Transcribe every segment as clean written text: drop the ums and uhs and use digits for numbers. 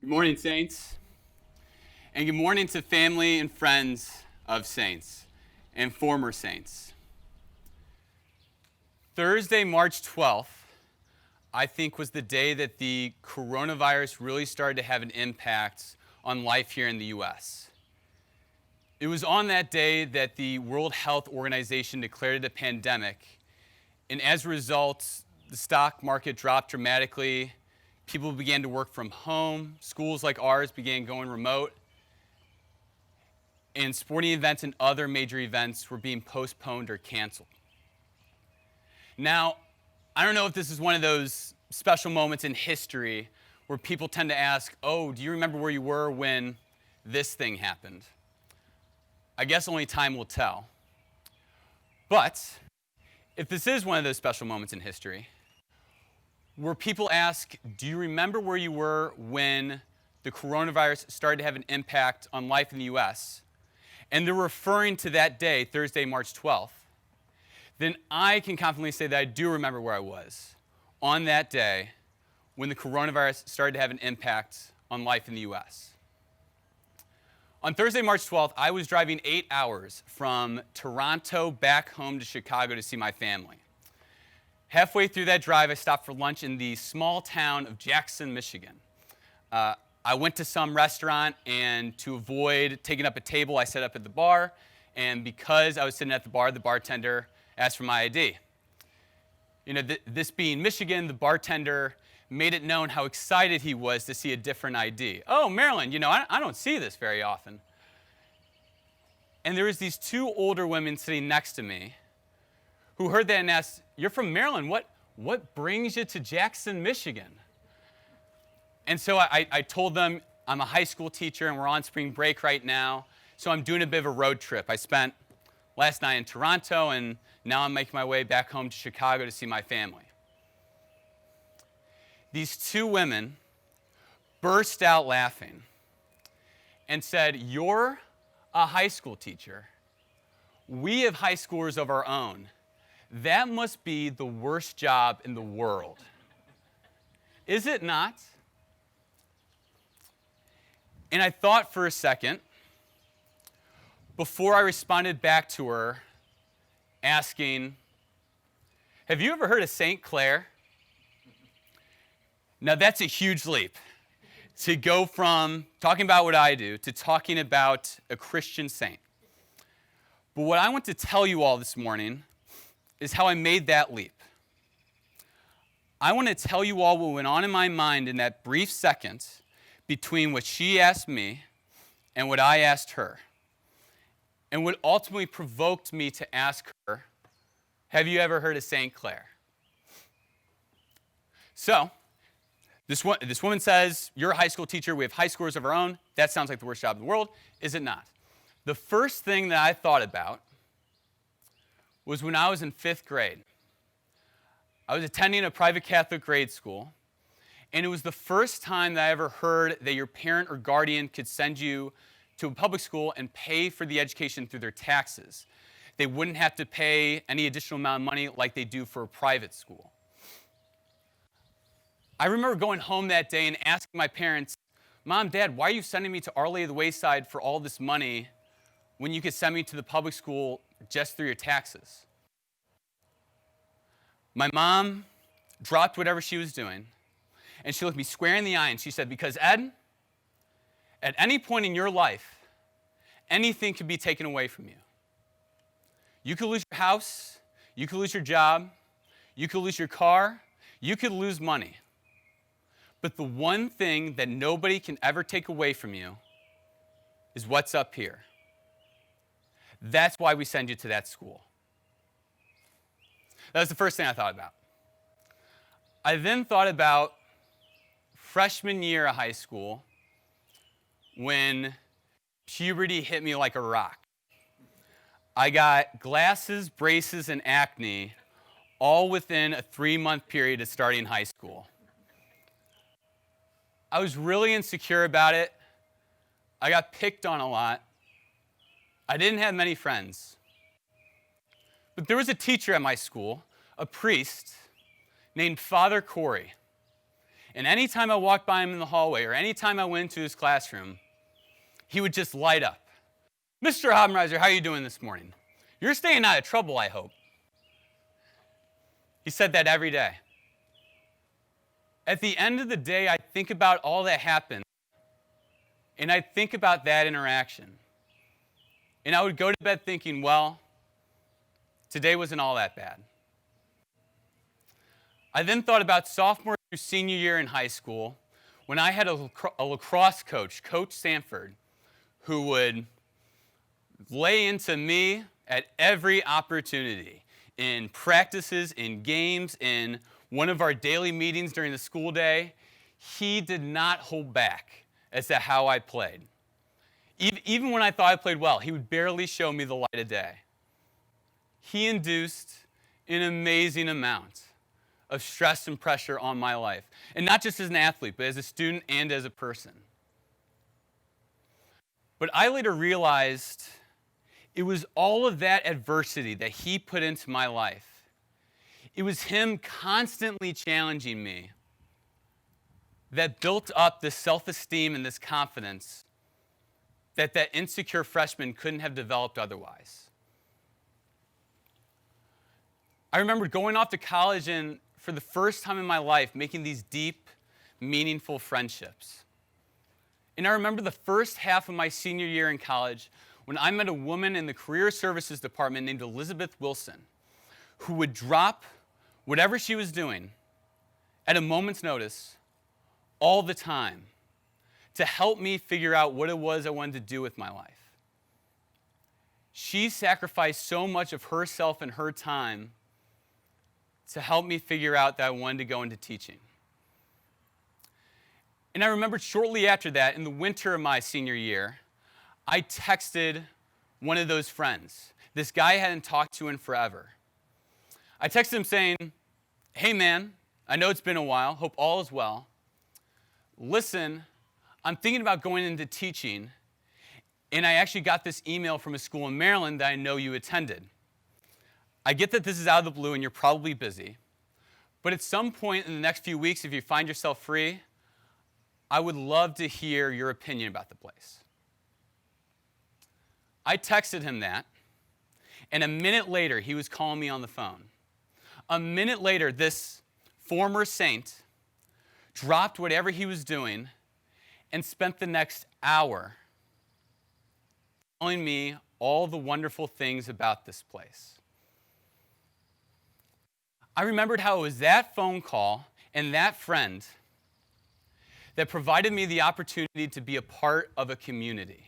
Good morning, saints. And good morning to family and friends of saints and former saints. Thursday, March 12th, I think was the day that the coronavirus really started to have an impact on life here in the U.S. It was on that day that the World Health Organization declared it a pandemic, and as a result, the stock market dropped dramatically. People began to work from home. Schools like ours began going remote. And sporting events and other major events were being postponed or canceled. Now, I don't know if this is one of those special moments in history where people tend to ask, oh, do you remember where you were when this thing happened? I guess only time will tell. But if this is one of those special moments in history, where people ask, do you remember where you were when the coronavirus started to have an impact on life in the U.S., and they're referring to that day, Thursday, March 12th, then I can confidently say that I do remember where I was on that day when the coronavirus started to have an impact on life in the U.S. On Thursday, March 12th, I was driving 8 hours from Toronto back home to Chicago to see my family. Halfway through that drive, I stopped for lunch in the small town of Jackson, Michigan. I went to some restaurant, and to avoid taking up a table, I sat up at the bar, and because I was sitting at the bar, the bartender asked for my ID. You know, this being Michigan, the bartender made it known how excited he was to see a different ID. Oh, Maryland, you know, I don't see this very often. And there was these two older women sitting next to me who heard that and asked, you're from Maryland, what brings you to Jackson, Michigan? And so I told them I'm a high school teacher and we're on spring break right now, so I'm doing a bit of a road trip. I spent last night in Toronto and now I'm making my way back home to Chicago to see my family. These two women burst out laughing and said, you're a high school teacher. We have high schoolers of our own. That must be the worst job in the world. Is it not? And I thought for a second, before I responded back to her, asking, have you ever heard of St. Clair? Now that's a huge leap, to go from talking about what I do to talking about a Christian saint. But what I want to tell you all this morning is how I made that leap. I want to tell you all what went on in my mind in that brief second between what she asked me and what I asked her, and what ultimately provoked me to ask her, have you ever heard of St. Clair? So, this woman says, you're a high school teacher, we have high schoolers of our own, that sounds like the worst job in the world, is it not? The first thing that I thought about was when I was in 5th grade. I was attending a private Catholic grade school, and it was the first time that I ever heard that your parent or guardian could send you to a public school and pay for the education through their taxes. They wouldn't have to pay any additional amount of money like they do for a private school. I remember going home that day and asking my parents, Mom, Dad, why are you sending me to Our Lady of the Wayside for all this money when you could send me to the public school just through your taxes? My mom dropped whatever she was doing, and she looked me square in the eye and she said, because Ed, at any point in your life, anything could be taken away from you. You could lose your house, you could lose your job, you could lose your car, you could lose money. But the one thing that nobody can ever take away from you is what's up here. That's why we send you to that school. That was the first thing I thought about. I then thought about freshman year of high school when puberty hit me like a rock. I got glasses, braces, and acne all within a 3-month period of starting high school. I was really insecure about it. I got picked on a lot. I didn't have many friends. But there was a teacher at my school, a priest, named Father Corey. And anytime I walked by him in the hallway or anytime I went into his classroom, he would just light up. Mr. Haubenreiser, how are you doing this morning? You're staying out of trouble, I hope. He said that every day. At the end of the day, I think about all that happened, and I think about that interaction. And I would go to bed thinking, well, today wasn't all that bad. I then thought about sophomore through senior year in high school when I had a lacrosse coach, Coach Sanford, who would lay into me at every opportunity, in practices, in games, in one of our daily meetings during the school day. He did not hold back as to how I played. Even when I thought I played well, he would barely show me the light of day. He induced an amazing amount of stress and pressure on my life, and not just as an athlete, but as a student and as a person. But I later realized it was all of that adversity that he put into my life. It was him constantly challenging me that built up this self-esteem and this confidence that insecure freshman couldn't have developed otherwise. I remember going off to college and for the first time in my life making these deep, meaningful friendships. And I remember the first half of my senior year in college when I met a woman in the career services department named Elizabeth Wilson, who would drop whatever she was doing at a moment's notice all the time to help me figure out what it was I wanted to do with my life. She sacrificed so much of herself and her time to help me figure out that I wanted to go into teaching. And I remembered shortly after that, in the winter of my senior year, I texted one of those friends, this guy I hadn't talked to in forever. I texted him saying, hey man, I know it's been a while, hope all is well. Listen, I'm thinking about going into teaching, and I actually got this email from a school in Maryland that I know you attended. I get that this is out of the blue and you're probably busy, but at some point in the next few weeks, if you find yourself free, I would love to hear your opinion about the place. I texted him that, and a minute later, he was calling me on the phone. A minute later, this former saint dropped whatever he was doing and spent the next hour telling me all the wonderful things about this place. I remembered how it was that phone call and that friend that provided me the opportunity to be a part of a community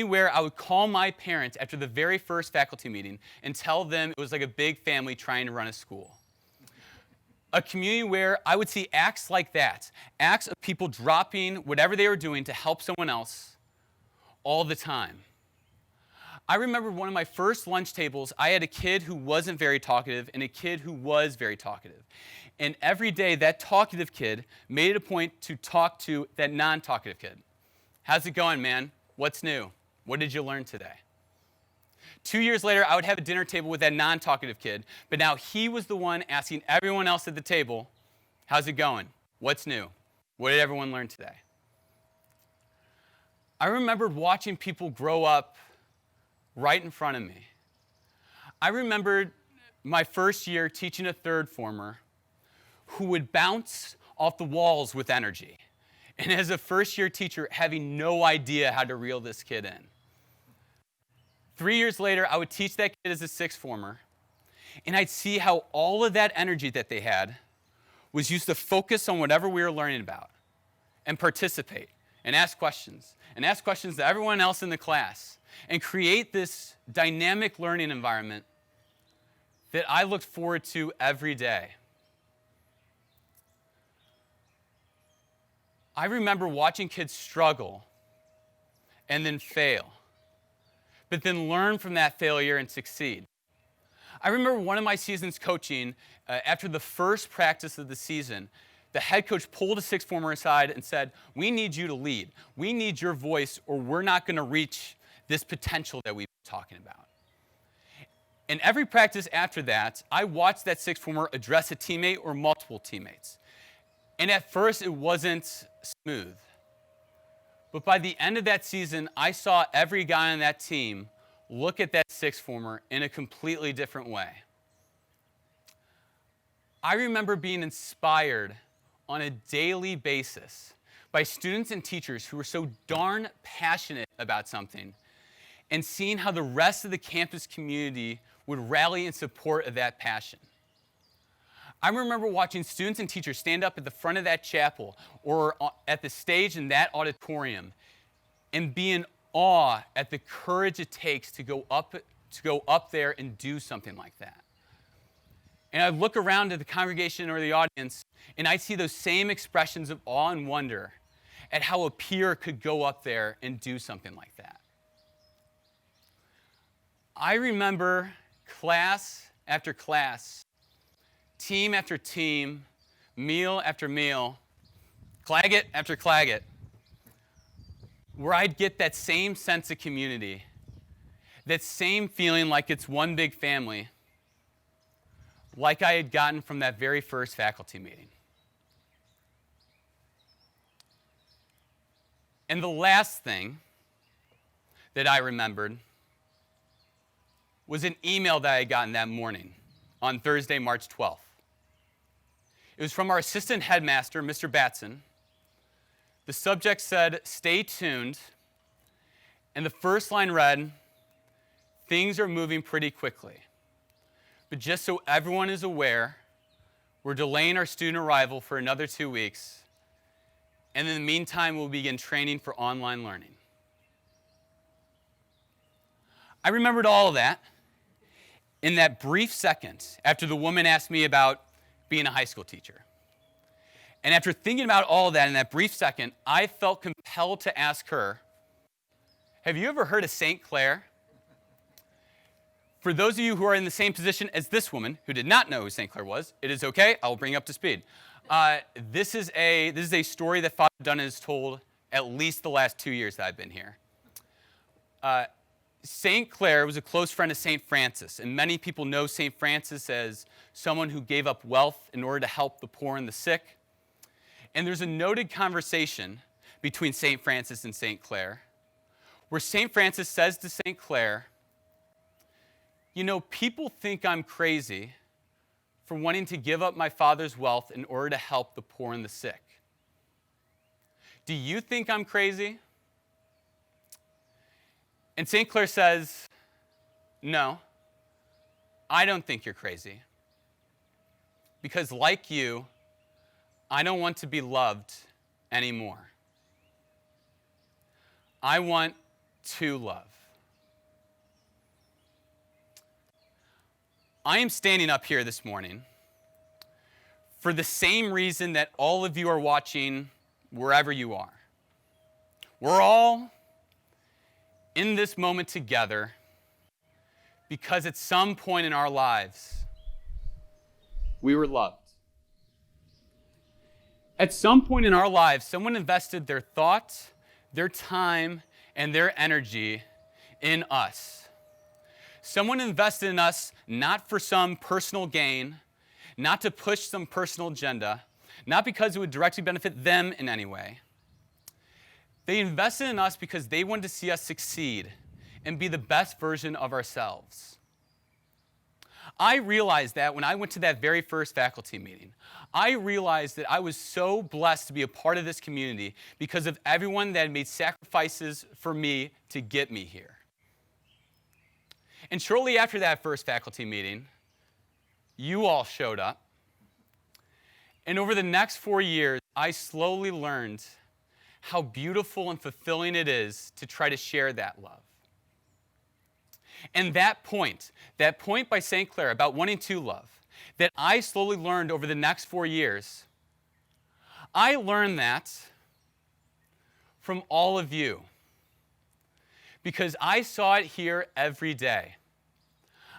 where I would call my parents after the very first faculty meeting and tell them it was like a big family trying to run a school. A community where I would see acts like that, acts of people dropping whatever they were doing to help someone else all the time. I remember one of my first lunch tables, I had a kid who wasn't very talkative and a kid who was very talkative. And every day, that talkative kid made it a point to talk to that non-talkative kid. How's it going, man? What's new? What did you learn today? 2 years later, I would have a dinner table with that non-talkative kid, but now he was the one asking everyone else at the table, how's it going? What's new? What did everyone learn today? I remembered watching people grow up right in front of me. I remembered my first year teaching a third former who would bounce off the walls with energy. And as a first-year teacher, having no idea how to reel this kid in. 3 years later, I would teach that kid as a sixth former, and I'd see how all of that energy that they had was used to focus on whatever we were learning about and participate and ask questions to everyone else in the class and create this dynamic learning environment that I looked forward to every day. I remember watching kids struggle and then fail, but then learn from that failure and succeed. I remember one of my seasons coaching, after the first practice of the season, the head coach pulled a sixth former aside and said, we need you to lead. We need your voice or we're not going to reach this potential that we've been talking about. And every practice after that, I watched that sixth former address a teammate or multiple teammates. And at first, it wasn't smooth. But by the end of that season, I saw every guy on that team look at that sixth former in a completely different way. I remember being inspired on a daily basis by students and teachers who were so darn passionate about something, and seeing how the rest of the campus community would rally in support of that passion. I remember watching students and teachers stand up at the front of that chapel or at the stage in that auditorium and be in awe at the courage it takes to go up there and do something like that. And I'd look around at the congregation or the audience, and I'd see those same expressions of awe and wonder at how a peer could go up there and do something like that. I remember class after class, team after team, meal after meal, Claggett after Claggett, where I'd get that same sense of community, that same feeling like it's one big family, like I had gotten from that very first faculty meeting. And the last thing that I remembered was an email that I had gotten that morning on Thursday, March 12th. It was from our assistant headmaster, Mr. Batson. The subject said, "Stay tuned," and the first line read, "Things are moving pretty quickly. But just so everyone is aware, we're delaying our student arrival for another 2 weeks, and in the meantime, we'll begin training for online learning." I remembered all of that in that brief second after the woman asked me about being a high school teacher. And after thinking about all of that in that brief second, I felt compelled to ask her, "Have you ever heard of St. Clair?" For those of you who are in the same position as this woman who did not know who St. Clair was, it is okay, I will bring you up to speed. This is a story that Father Dunn has told at least the last 2 years that I've been here. St. Clair was a close friend of St. Francis, and many people know St. Francis as someone who gave up wealth in order to help the poor and the sick. And there's a noted conversation between St. Francis and St. Clair, where St. Francis says to St. Clair, "You know, people think I'm crazy for wanting to give up my father's wealth in order to help the poor and the sick. Do you think I'm crazy?" And St. Clair says, "No, I don't think you're crazy. Because like you, I don't want to be loved anymore. I want to love." I am standing up here this morning for the same reason that all of you are watching wherever you are. We're all in this moment together because at some point in our lives, we were loved. At some point in our lives, someone invested their thoughts, their time, and their energy in us. Someone invested in us not for some personal gain, not to push some personal agenda, not because it would directly benefit them in any way. They invested in us because they wanted to see us succeed and be the best version of ourselves. I realized that when I went to that very first faculty meeting. I realized that I was so blessed to be a part of this community because of everyone that had made sacrifices for me to get me here. And shortly after that first faculty meeting, you all showed up. And over the next 4 years, I slowly learned how beautiful and fulfilling it is to try to share that love. And that point by St. Clair about wanting to love, that I slowly learned over the next 4 years, I learned that from all of you. Because I saw it here every day.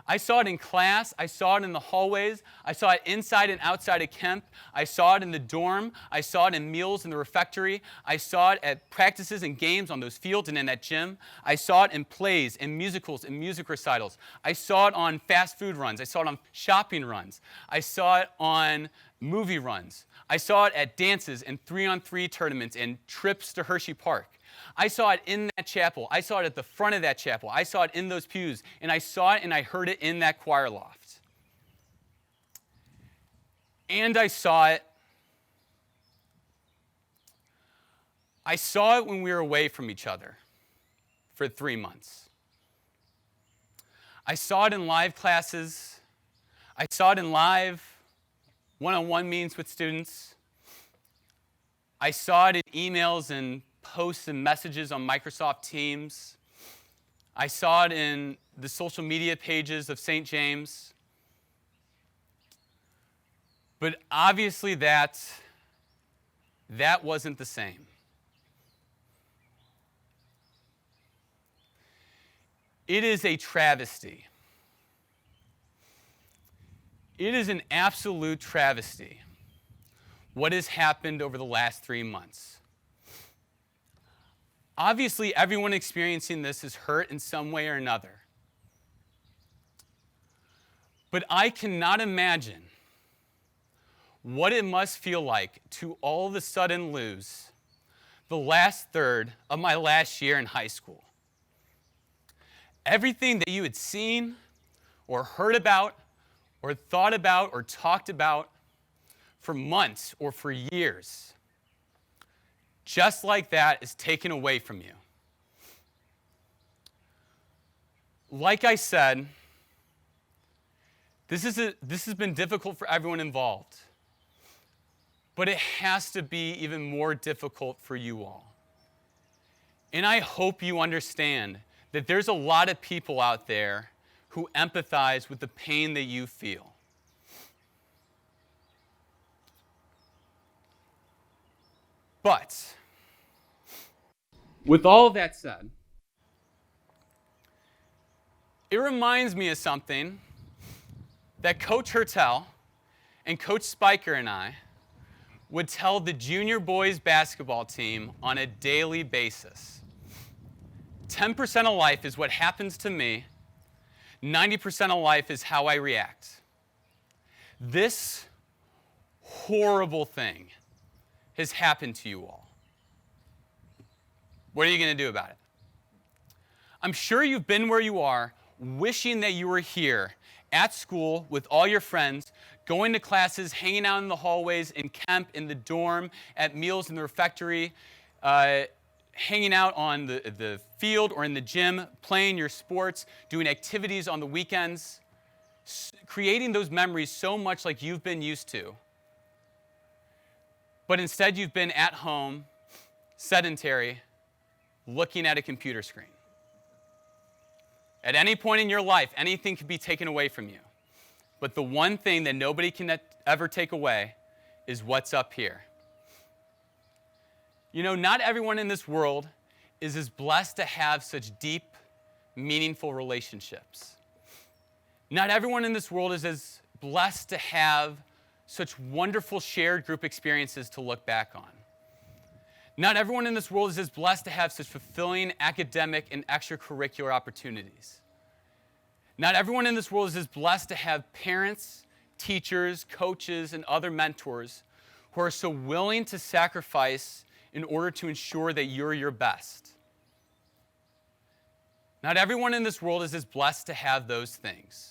I saw it in class. I saw it in the hallways. I saw it inside and outside of Kemp. I saw it in the dorm. I saw it in meals in the refectory. I saw it at practices and games on those fields and in that gym. I saw it in plays and musicals and music recitals. I saw it on fast food runs. I saw it on shopping runs. I saw it on movie runs. I saw it at dances and 3-on-3 tournaments and trips to Hershey Park. I saw it in that chapel. I saw it at the front of that chapel. I saw it in those pews. And I saw it and I heard it in that choir loft. And I saw it when we were away from each other for 3 months. I saw it in live classes. I saw it in live one-on-one meetings with students. I saw it in emails and posts and messages on Microsoft Teams. I saw it in the social media pages of St. James. But obviously that wasn't the same. It is a travesty. It is an absolute travesty what has happened over the last 3 months. Obviously, everyone experiencing this is hurt in some way or another. But I cannot imagine what it must feel like to all of a sudden lose the last third of my last year in high school. Everything that you had seen or heard about or thought about or talked about for months or for years, just like that, is taken away from you. Like I said, this has been difficult for everyone involved, but it has to be even more difficult for you all. And I hope you understand that there's a lot of people out there who empathize with the pain that you feel. But with all of that said, it reminds me of something that Coach Hertel and Coach Spiker and I would tell the junior boys basketball team on a daily basis. 10% of life is what happens to me. 90% of life is how I react. This horrible thing has happened to you all. What are you going to do about it? I'm sure you've been where you are, wishing that you were here at school with all your friends, going to classes, hanging out in the hallways, in camp, in the dorm, at meals in the refectory, hanging out on the field or in the gym, playing your sports, doing activities on the weekends, creating those memories so much like you've been used to. But instead you've been at home, sedentary, looking at a computer screen. At any point in your life, anything can be taken away from you. But the one thing that nobody can ever take away is what's up here. You know, not everyone in this world is as blessed to have such deep, meaningful relationships. Not everyone in this world is as blessed to have such wonderful shared group experiences to look back on. Not everyone in this world is as blessed to have such fulfilling academic and extracurricular opportunities. Not everyone in this world is as blessed to have parents, teachers, coaches, and other mentors who are so willing to sacrifice in order to ensure that you're your best. Not everyone in this world is as blessed to have those things.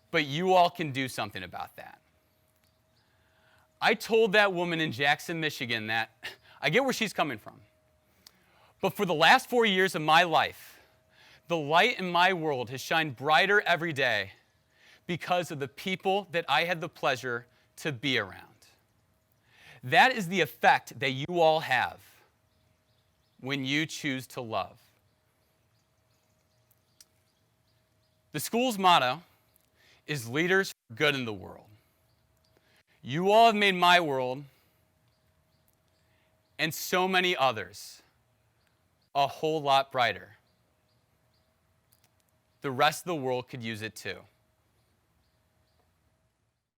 But you all can do something about that. I told that woman in Jackson, Michigan that I get where she's coming from. But for the last 4 years of my life, the light in my world has shined brighter every day because of the people that I had the pleasure to be around. That is the effect that you all have when you choose to love. The school's motto is leaders for good in the world. You all have made my world and so many others a whole lot brighter. the rest of the world could use it too.